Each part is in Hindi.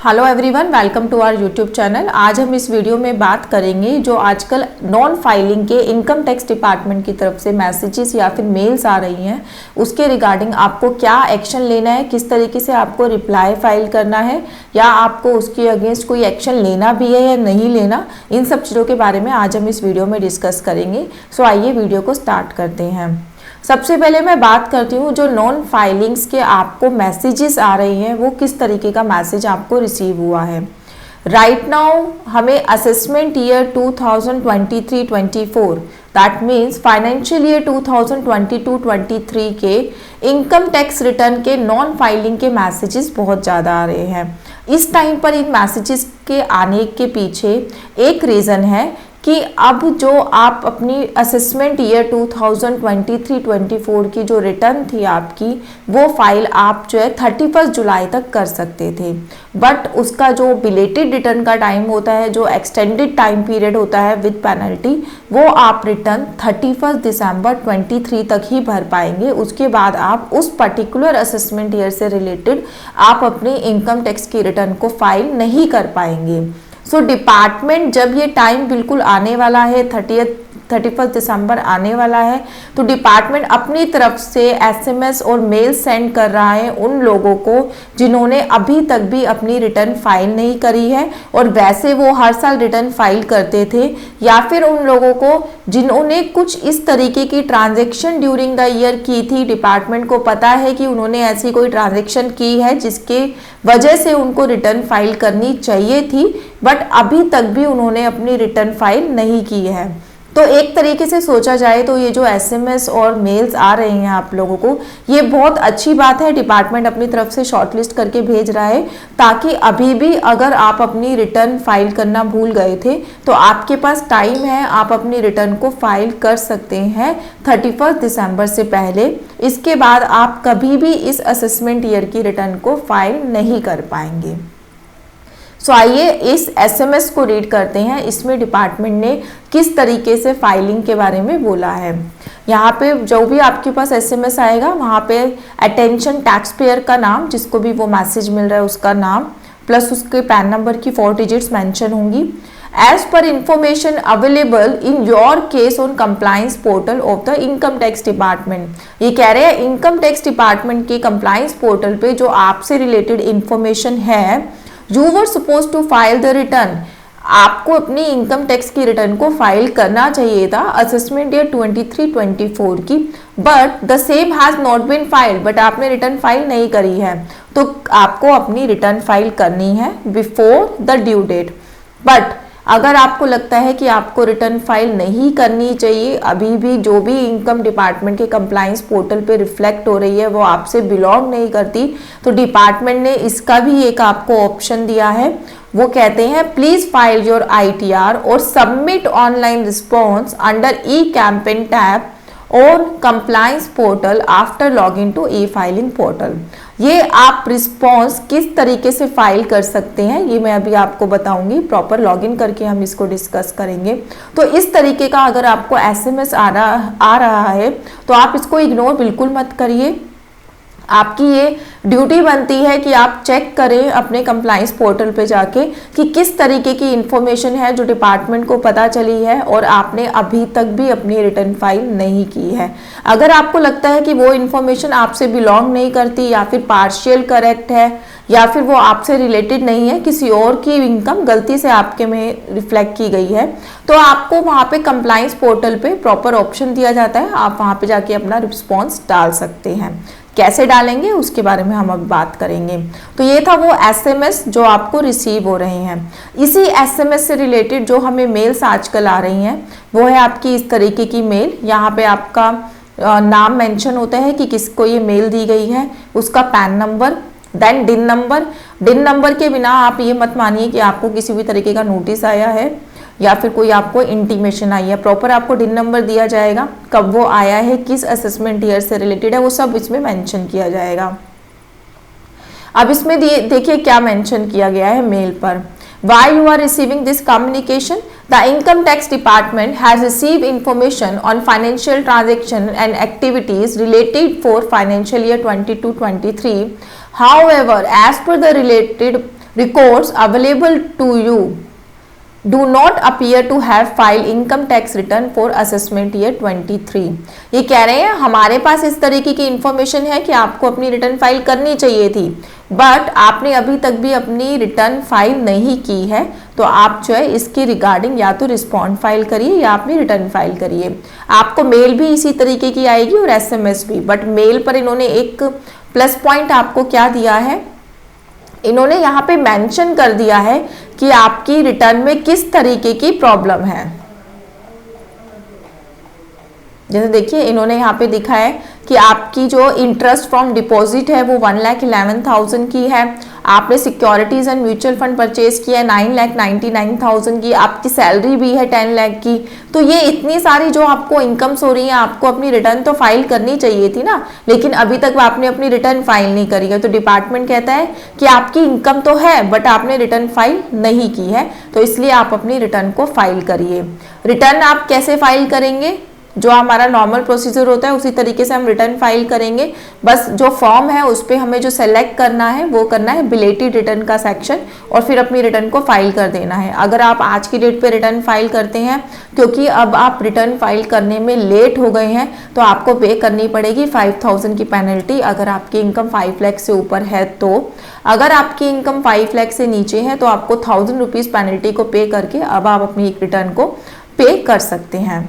Hello everyone, welcome to our YouTube channel. आज हम इस वीडियो में बात करेंगे जो आजकल नॉन फाइलिंग के इनकम टैक्स डिपार्टमेंट की तरफ से मैसेजेस या फिर मेल्स आ रही हैं, उसके रिगार्डिंग आपको क्या एक्शन लेना है, किस तरीके से आपको रिप्लाई फाइल करना है या आपको उसके अगेंस्ट कोई एक्शन लेना भी है या नहीं लेना, इन सब चीज़ों के बारे में आज हम इस वीडियो में डिस्कस करेंगे। सो आइए वीडियो को स्टार्ट करते हैं। सबसे पहले मैं बात करती हूँ जो नॉन फाइलिंग्स के आपको मैसेजेस आ रहे हैं वो किस तरीके का मैसेज आपको रिसीव हुआ है। राइट नाउ हमें assessment year 2023-24 that means financial year 2022-23 के इनकम टैक्स रिटर्न के नॉन फाइलिंग के मैसेजेस बहुत ज़्यादा आ रहे हैं। इस टाइम पर इन मैसेजेस के आने के पीछे एक रीज़न है कि अब जो आप अपनी असेसमेंट ईयर 2023-24 की जो रिटर्न थी आपकी, वो फाइल आप जो है 31 जुलाई तक कर सकते थे, बट उसका जो बिलेटेड रिटर्न का टाइम होता है, जो एक्सटेंडेड टाइम पीरियड होता है विद पेनल्टी, वो आप रिटर्न 31 दिसंबर 23 तक ही भर पाएंगे। उसके बाद आप उस पर्टिकुलर असेसमेंट ईयर से रिलेटेड आप अपनी इनकम टैक्स की रिटर्न को फाइल नहीं कर पाएंगे। सो डिपार्टमेंट जब ये टाइम बिल्कुल आने वाला है, 31 दिसंबर आने वाला है, तो डिपार्टमेंट अपनी तरफ से एसएमएस और मेल सेंड कर रहा है उन लोगों को जिन्होंने अभी तक भी अपनी रिटर्न फाइल नहीं करी है और वैसे वो हर साल रिटर्न फाइल करते थे, या फिर उन लोगों को जिन्होंने कुछ इस तरीके की ट्रांजैक्शन ड्यूरिंग द ईयर की थी। डिपार्टमेंट को पता है कि उन्होंने ऐसी कोई ट्रांजैक्शन की है जिसके वजह से उनको रिटर्न फाइल करनी चाहिए थी, बट अभी तक भी उन्होंने अपनी रिटर्न फाइल नहीं की है। तो एक तरीके से सोचा जाए तो ये जो एसएमएस और मेल्स आ रहे हैं आप लोगों को, ये बहुत अच्छी बात है। डिपार्टमेंट अपनी तरफ से शॉर्टलिस्ट करके भेज रहा है ताकि अभी भी अगर आप अपनी रिटर्न फाइल करना भूल गए थे तो आपके पास टाइम है, आप अपनी रिटर्न को फाइल कर सकते हैं 31 दिसंबर से पहले। इसके बाद आप कभी भी इस असेसमेंट ईयर की रिटर्न को फाइल नहीं कर पाएंगे। सो आइए इस एसएमएस को रीड करते हैं, इसमें डिपार्टमेंट ने किस तरीके से फाइलिंग के बारे में बोला है। यहाँ पे जो भी आपके पास एसएमएस आएगा वहाँ पे अटेंशन टैक्स पेयर का नाम, जिसको भी वो मैसेज मिल रहा है उसका नाम, प्लस उसके पैन नंबर की 4 डिजिट्स मेंशन होंगी। As per information available in your case on compliance portal of the income tax department. ये कह रहे हैं इनकम टैक्स डिपार्टमेंट के कंप्लायंस पोर्टल पे जो आपसे रिलेटेड इंफॉर्मेशन है, You were supposed to file the return। आपको अपनी इनकम टैक्स की रिटर्न को फाइल करना चाहिए था असेसमेंट ईयर 23-24 की, but the same has not been filed. But आपने रिटर्न फाइल नहीं करी है, तो आपको अपनी रिटर्न फाइल करनी है before the due date. But अगर आपको लगता है कि आपको रिटर्न फाइल नहीं करनी चाहिए, अभी भी जो भी इनकम डिपार्टमेंट के कंप्लायंस पोर्टल पे रिफ्लेक्ट हो रही है वो आपसे बिलोंग नहीं करती, तो डिपार्टमेंट ने इसका भी एक आपको ऑप्शन दिया है। वो कहते हैं प्लीज फाइल योर आईटीआर और submit online response under e campaign tab और compliance portal after login to e filing portal. ये आप रिस्पॉन्स किस तरीके से फाइल कर सकते हैं ये मैं अभी आपको बताऊंगी, प्रॉपर लॉगिन करके हम इसको डिस्कस करेंगे। तो इस तरीके का अगर आपको एसएमएस आ रहा है तो आप इसको इग्नोर बिल्कुल मत करिए। आपकी ये ड्यूटी बनती है कि आप चेक करें अपने कंप्लायंस पोर्टल पे जाके कि किस तरीके की इंफॉर्मेशन है जो डिपार्टमेंट को पता चली है और आपने अभी तक भी अपनी रिटर्न फाइल नहीं की है। अगर आपको लगता है कि वो इंफॉर्मेशन आपसे बिलोंग नहीं करती या फिर पार्शियल करेक्ट है या फिर वो आपसे रिलेटेड नहीं है, किसी और की इनकम गलती से आपके में रिफ्लेक्ट की गई है, तो आपको वहाँ पे कंप्लायंस पोर्टल पे प्रॉपर ऑप्शन दिया जाता है, आप वहाँ पे जाके अपना रिस्पॉन्स डाल सकते हैं। कैसे डालेंगे उसके बारे में हम अब बात करेंगे। तो ये था वो एसएमएस जो आपको रिसीव हो रहे हैं। इसी एसएमएस से रिलेटेड जो हमें मेल्स आजकल आ रही हैं वो है आपकी इस तरीके की मेल। यहाँ पे आपका नाम मेंशन होता है कि किसको ये मेल दी गई है, उसका पैन नंबर, देन डिन नंबर। डिन नंबर के बिना आप ये मत मानिए कि आपको किसी भी तरीके का नोटिस आया है या फिर कोई आपको इंटीमेशन आई है। प्रॉपर आपको डिन नंबर दिया जाएगा, कब वो आया है, किस असेसमेंट ईयर से रिलेटेड है, वो सब इसमें मेंशन किया जाएगा। अब इसमें देखिए क्या मेंशन किया गया है मेल पर। While you are receiving this communication, the Income Tax Department has received information on financial transaction and activities related for financial year 22-23. However, as per the related records available to you do not appear to have filed income tax return for assessment year 23। ये कह रहे हैं हमारे पास इस तरीके की इंफॉर्मेशन है कि आपको अपनी रिटर्न फाइल करनी चाहिए थी, बट आपने अभी तक भी अपनी रिटर्न फाइल नहीं की है, तो आप जो है इसके रिगार्डिंग या तो रिस्पॉन्ड फाइल करिए या अपनी रिटर्न फाइल करिए। आपको मेल भी इसी तरीके की आएगी और SMS भी, बट मेल पर इन्होंने एक प्लस पॉइंट आपको क्या दिया है, इन्होंने यहाँ पे मेंशन कर दिया है कि आपकी रिटर्न में किस तरीके की प्रॉब्लम है। जैसे देखिए इन्होंने यहाँ पे दिखा है कि आपकी जो इंटरेस्ट फ्रॉम डिपॉजिट है वो 1,11,000 की है, आपने securities and mutual fund purchase किया है 9,99,000 की, आपकी सैलरी भी है 10 लाख की। तो ये इतनी सारी जो आपको इनकम्स हो रही हैं, आपको अपनी रिटर्न तो फाइल करनी चाहिए थी ना, लेकिन अभी तक आपने अपनी रिटर्न फाइल नहीं करी है। तो डिपार्टमेंट कहता है कि आपकी इनकम तो है बट आपने रिटर्न फाइल नहीं की है, तो इसलिए आप अपनी रिटर्न को फाइल करिए। रिटर्न आप कैसे फाइल करेंगे, जो हमारा नॉर्मल प्रोसीजर होता है उसी तरीके से हम रिटर्न फाइल करेंगे। बस जो फॉर्म है उस पर हमें जो सेलेक्ट करना है वो करना है बिलेटेड रिटर्न का सेक्शन, और फिर अपनी रिटर्न को फाइल कर देना है। अगर आप आज की डेट पे रिटर्न फाइल करते हैं, क्योंकि अब आप रिटर्न फाइल करने में लेट हो गए हैं, तो आपको पे करनी पड़ेगी 5,000 की पेनल्टी अगर आपकी इनकम 5 लाख से ऊपर है। तो अगर आपकी इनकम 5 लाख से नीचे है तो आपको 1,000 रुपीज़ पेनल्टी को पे करके अब आप अपनी एक रिटर्न को पे कर सकते हैं।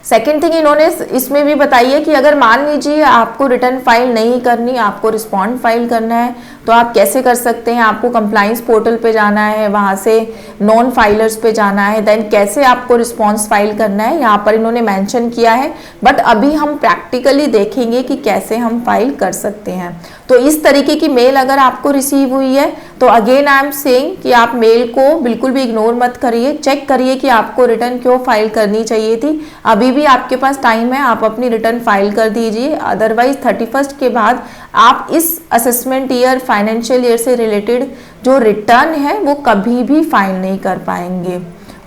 सेकेंड थिंग इन्होंने इसमें भी बताई है कि अगर मान लीजिए आपको रिटर्न फाइल नहीं करनी, आपको रिस्पॉन्ड फाइल करना है, तो आप कैसे कर सकते हैं। आपको कंप्लाइंस पोर्टल पे जाना है, वहाँ से नॉन फाइलर्स पे जाना है, देन कैसे आपको रिस्पॉन्स फाइल करना है यहाँ पर इन्होंने मेंशन किया है। बट अभी हम प्रैक्टिकली देखेंगे कि कैसे हम फाइल कर सकते हैं। तो इस तरीके की मेल अगर आपको रिसीव हुई है तो अगेन आई एम सेइंग कि आप मेल को बिल्कुल भी इग्नोर मत करिए, चेक करिए कि आपको रिटर्न क्यों फाइल करनी चाहिए थी। अभी भी आपके पास टाइम है, आप अपनी रिटर्न फाइल कर दीजिए। अदरवाइज 31 के बाद आप इस असेसमेंट ईयर फाइनेंशियल ईयर से रिलेटेड जो रिटर्न है वो कभी भी फाइल नहीं कर पाएंगे।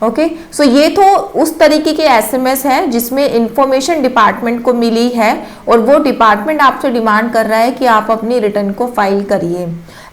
ओके, सो ये तो उस तरीके के SMS है जिसमें इंफॉर्मेशन डिपार्टमेंट को मिली है और वो डिपार्टमेंट आपसे डिमांड कर रहा है कि आप अपनी रिटर्न को फाइल करिए।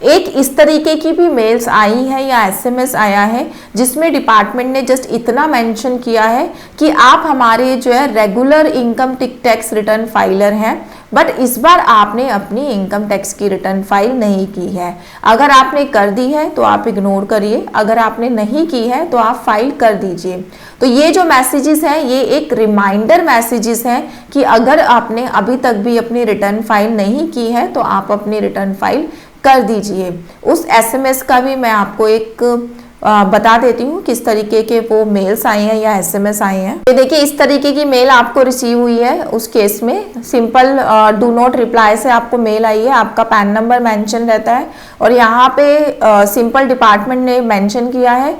एक इस तरीके की भी मेल्स आई है या SMS आया है जिसमें डिपार्टमेंट ने जस्ट इतना मेंशन किया है कि आप हमारे जो है regular income tax return filer हैं, बट इस बार आपने अपनी इनकम टैक्स की रिटर्न फाइल नहीं की है। अगर आपने कर दी है तो आप इग्नोर करिए, अगर आपने नहीं की है तो आप फाइल कर दीजिए। तो ये जो मैसेजेस हैं ये एक रिमाइंडर मैसेजेस हैं कि अगर आपने अभी तक भी अपनी रिटर्न फाइल नहीं की है तो आप अपनी रिटर्न फाइल कर दीजिए। उस SMS का भी मैं आपको एक बता देती हूँ किस तरीके के वो मेल्स आए हैं या SMS आए हैं। ये देखिए इस तरीके की मेल आपको रिसीव हुई है। उस केस में सिंपल डू नॉट रिप्लाई से आपको मेल आई है, आपका पैन नंबर मेंशन रहता है और यहाँ पे सिंपल डिपार्टमेंट ने मेंशन किया है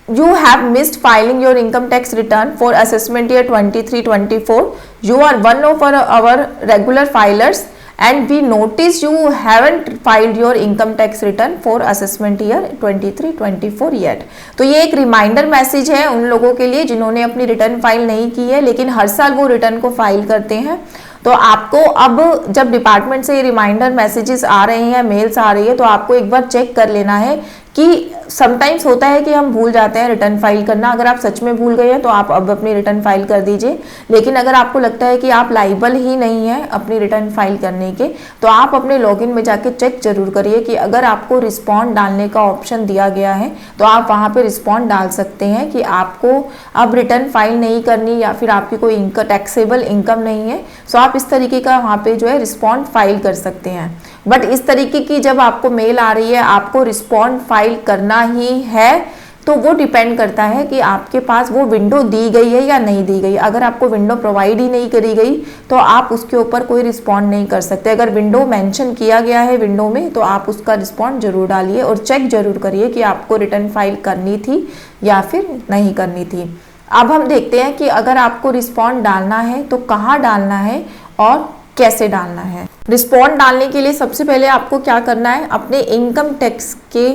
You have missed filing your income tax return for assessment year 23-24. You are one of our regular filers and we notice you haven't filed your income tax return for assessment year 23-24 yet. तो ये एक रिमाइंडर मैसेज है उन लोगों के लिए जिन्होंने अपनी रिटर्न फाइल नहीं की है लेकिन हर साल वो रिटर्न को फाइल करते हैं। तो आपको अब जब डिपार्टमेंट से ये रिमाइंडर मैसेजेस आ रहे हैं, मेल्स आ रही है, तो आपको एक बार चेक कर लेना है कि समटाइम्स होता है कि हम भूल जाते हैं रिटर्न फाइल करना। अगर आप सच में भूल गए हैं तो आप अब अपनी रिटर्न फाइल कर दीजिए, लेकिन अगर आपको लगता है कि आप लाइबल ही नहीं है अपनी रिटर्न फाइल करने के, तो आप अपने लॉगिन में जाके चेक जरूर करिए कि अगर आपको रिस्पॉन्ड डालने का ऑप्शन दिया गया है तो आप वहाँ पे रिस्पॉन्ड डाल सकते हैं कि आपको अब रिटर्न फाइल नहीं करनी या फिर आपकी कोई टैक्सेबल इनकम नहीं है। सो आप इस तरीके का वहाँ पे जो है रिस्पॉन्ड फाइल कर सकते हैं। बट इस तरीके की जब आपको मेल आ रही है आपको रिस्पॉन्ड फाइल करना ही है, तो वो डिपेंड करता है कि आपके पास वो विंडो दी गई है या नहीं दी गई। अगर आपको विंडो प्रोवाइड ही नहीं करी गई तो आप उसके ऊपर कोई रिस्पॉन्ड नहीं कर सकते। अगर विंडो मेंशन किया गया है विंडो में तो आप उसका रिस्पॉन्ड जरूर डालिए और चेक जरूर करिए कि आपको रिटर्न फाइल करनी थी या फिर नहीं करनी थी। अब हम देखते हैं कि अगर आपको रिस्पॉन्ड डालना है तो कहाँ डालना है और कैसे डालना है। रिस्पॉन्ड डालने के लिए सबसे पहले आपको क्या करना है, अपने इनकम टैक्स के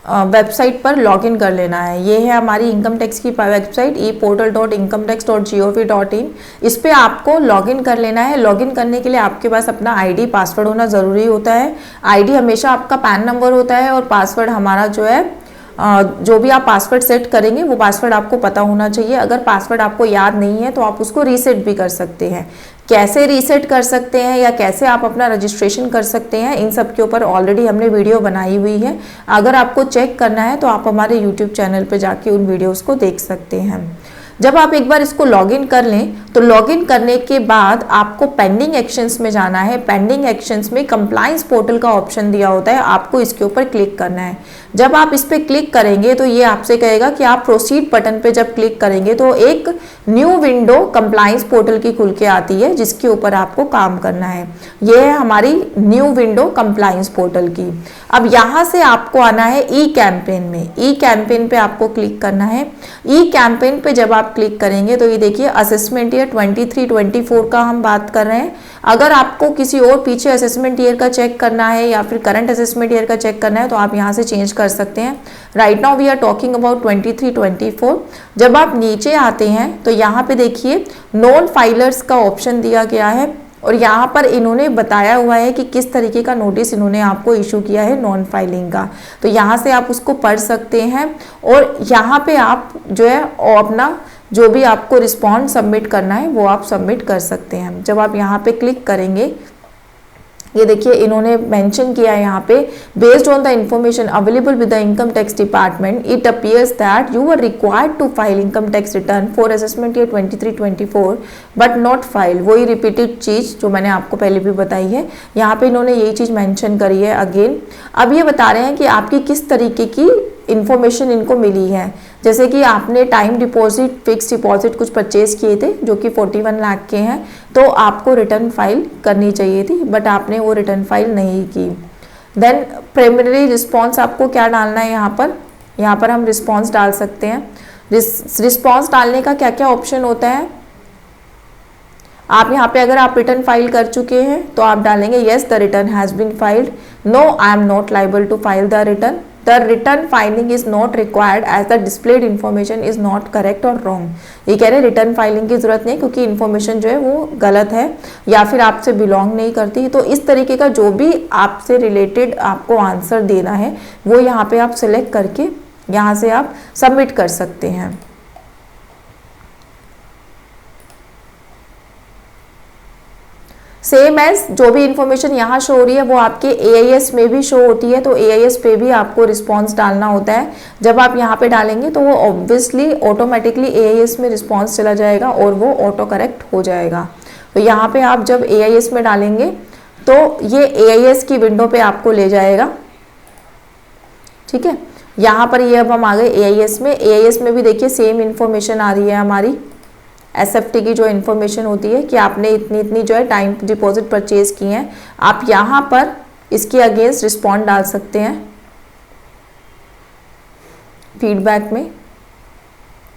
वेबसाइट पर लॉगिन कर लेना है। ये है हमारी इनकम टैक्स की वेबसाइट eportal.incometax.gov.in। इस पे आपको लॉगिन कर लेना है। लॉगिन करने के लिए आपके पास अपना आईडी पासवर्ड होना ज़रूरी होता है। आईडी हमेशा आपका पैन नंबर होता है और पासवर्ड हमारा जो है जो भी आप पासवर्ड सेट करेंगे वो पासवर्ड आपको पता होना चाहिए। अगर पासवर्ड आपको याद नहीं है तो आप उसको रीसेट भी कर सकते हैं। कैसे रीसेट कर सकते हैं या कैसे आप अपना रजिस्ट्रेशन कर सकते हैं, इन सब के ऊपर ऑलरेडी हमने वीडियो बनाई हुई है। अगर आपको चेक करना है तो आप हमारे यूट्यूब चैनल पर जाके उन वीडियोस को देख सकते हैं। जब आप एक बार इसको लॉगिन कर लें तो लॉगिन करने के बाद आपको पेंडिंग एक्शंस में जाना है। पेंडिंग एक्शंस में कंप्लायंस पोर्टल का ऑप्शन दिया होता है, आपको इसके ऊपर क्लिक करना है। जब आप इस पर क्लिक करेंगे तो ये आपसे कहेगा कि आप प्रोसीड बटन पे जब क्लिक करेंगे तो एक न्यू विंडो कंप्लायंस पोर्टल की खुल के आती है जिसके ऊपर आपको काम करना है। ये है हमारी न्यू विंडो कंप्लायंस पोर्टल की। अब यहाँ से आपको आना है ई कैंपेन में। ई कैंपेन पे आपको क्लिक करना है। ई कैंपेन पे जब आप क्लिक करेंगे तो ये देखिए असेसमेंट ईयर 23-24 का हम बात कर रहे हैं। अगर आपको किसी और पीछे असेसमेंट ईयर का चेक करना है या फिर करंट असेसमेंट ईयर का चेक करना है तो आप यहाँ से चेंज कर सकते हैं। Right now we are talking about 23-24। जब आप नीचे आते हैं तो यहाँ पे देखिए नॉन फाइलर्स का ऑप्शन दिया गया है और यहाँ पर इन्होंने बताया हुआ है कि किस तरीके का नोटिस इन्होंने आपको इशू किया है नॉन फाइलिंग का। तो यहाँ से आप उसको पढ़ सकते हैं और यहाँ पे आप जो है अपना जो भी आपको रिस्पॉन्स सबमिट करना है वो आप सबमिट कर सकते हैं। जब आप यहाँ पे क्लिक करेंगे ये देखिए इन्होंने मेंशन किया है यहाँ पे based on the information available with the income tax department it appears that you are required to file income tax return for assessment year 23-24 but not file. वही रिपीटेड चीज़ जो मैंने आपको पहले भी बताई है, यहाँ पे इन्होंने यही चीज़ मेंशन करी है अगेन। अब ये बता रहे हैं कि आपकी किस तरीके की इंफॉर्मेशन इनको मिली है। जैसे कि आपने टाइम डिपॉजिट फिक्स डिपॉजिट कुछ परचेज किए थे जो कि 41 लाख के हैं, तो आपको रिटर्न फाइल करनी चाहिए थी बट आपने वो रिटर्न फाइल नहीं की। देन प्राइमरी रिस्पॉन्स आपको क्या डालना है यहाँ पर हम रिस्पॉन्स डाल सकते हैं। रिस्पॉन्स डालने का क्या क्या ऑप्शन होता है, आप यहाँ पे अगर आप रिटर्न फाइल कर चुके हैं तो आप डालेंगे yes the return has been filed, no I am not liable to file the return, the return filing is not required as the displayed information is not correct और रॉन्ग। ये कह रहे हैं रिटर्न फाइलिंग की जरूरत नहीं क्योंकि इन्फॉर्मेशन जो है वो गलत है या फिर आपसे बिलोंग नहीं करती। तो इस तरीके का जो भी आपसे रिलेटेड आपको आंसर देना है वो यहाँ पे आप सिलेक्ट करके यहाँ से आप सबमिट कर सकते हैं। सेम एज जो भी इंफॉर्मेशन यहाँ शो हो रही है वो आपके AIS में भी शो होती है, तो AIS पे भी आपको रिस्पॉन्स डालना होता है। जब आप यहाँ पे डालेंगे तो वो ऑब्वियसली ऑटोमेटिकली AIS में रिस्पॉन्स चला जाएगा और वो ऑटो करेक्ट हो जाएगा। तो यहाँ पे आप जब AIS में डालेंगे तो ये AIS की विंडो पे आपको ले जाएगा। ठीक है, यहाँ पर ये अब हम आ गए AIS में। AIS में भी देखिए सेम इंफॉर्मेशन आ रही है हमारी SFT की जो इन्फॉर्मेशन होती है कि आपने इतनी इतनी जो है टाइम डिपॉजिट परचेज की हैं। आप यहाँ पर इसके अगेंस्ट रिस्पॉन्ड डाल सकते हैं फीडबैक में।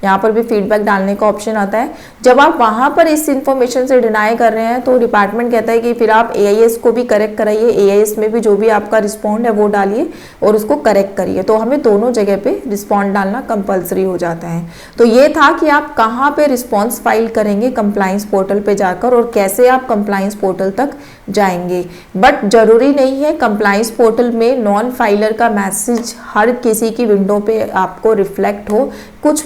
यहाँ पर भी फीडबैक डालने का ऑप्शन आता है। जब आप वहाँ पर इस इंफॉर्मेशन से डिनाई कर रहे हैं तो डिपार्टमेंट कहता है कि फिर आप AIS को भी करेक्ट कराइए, AIS में भी जो भी आपका रिस्पॉन्ड है वो डालिए और उसको करेक्ट करिए। तो हमें दोनों जगह पे रिस्पॉन्ड डालना कंपलसरी हो जाता है। तो ये था कि आप कहाँ पे रिस्पॉन्स फाइल करेंगे कंप्लायंस पोर्टल पे जाकर और कैसे आप कंप्लायंस पोर्टल तक जाएंगे। बट जरूरी नहीं है कंप्लायंस पोर्टल में नॉन फाइलर का मैसेज हर किसी की विंडो पे आपको रिफ्लेक्ट हो। कुछ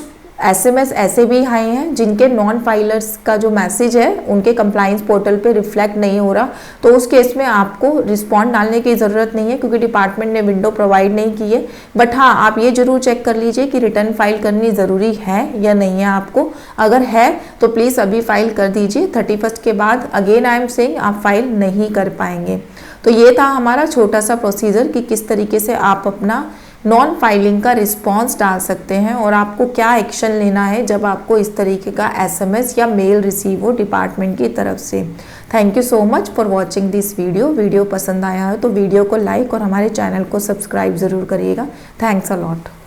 SMS ऐसे भी आए हैं जिनके नॉन फाइलर्स का जो मैसेज है उनके कंप्लायंस पोर्टल पे रिफ्लेक्ट नहीं हो रहा, तो उस केस में आपको रिस्पॉन्ड डालने की ज़रूरत नहीं है क्योंकि डिपार्टमेंट ने विंडो प्रोवाइड नहीं की है। बट हाँ, आप ये जरूर चेक कर लीजिए कि रिटर्न फाइल करनी ज़रूरी है या नहीं है आपको। अगर है तो प्लीज़ अभी फाइल कर दीजिए, 31 के बाद अगेन आई एम सेइंग आप फाइल नहीं कर पाएंगे। तो ये था हमारा छोटा सा प्रोसीजर कि किस तरीके से आप अपना नॉन फाइलिंग का रिस्पॉन्स डाल सकते हैं और आपको क्या एक्शन लेना है जब आपको इस तरीके का SMS या मेल रिसीव हो डिपार्टमेंट की तरफ से। Thank you so much for watching this video पसंद आया हो तो वीडियो को लाइक और हमारे चैनल को सब्सक्राइब ज़रूर करिएगा। Thanks a lot.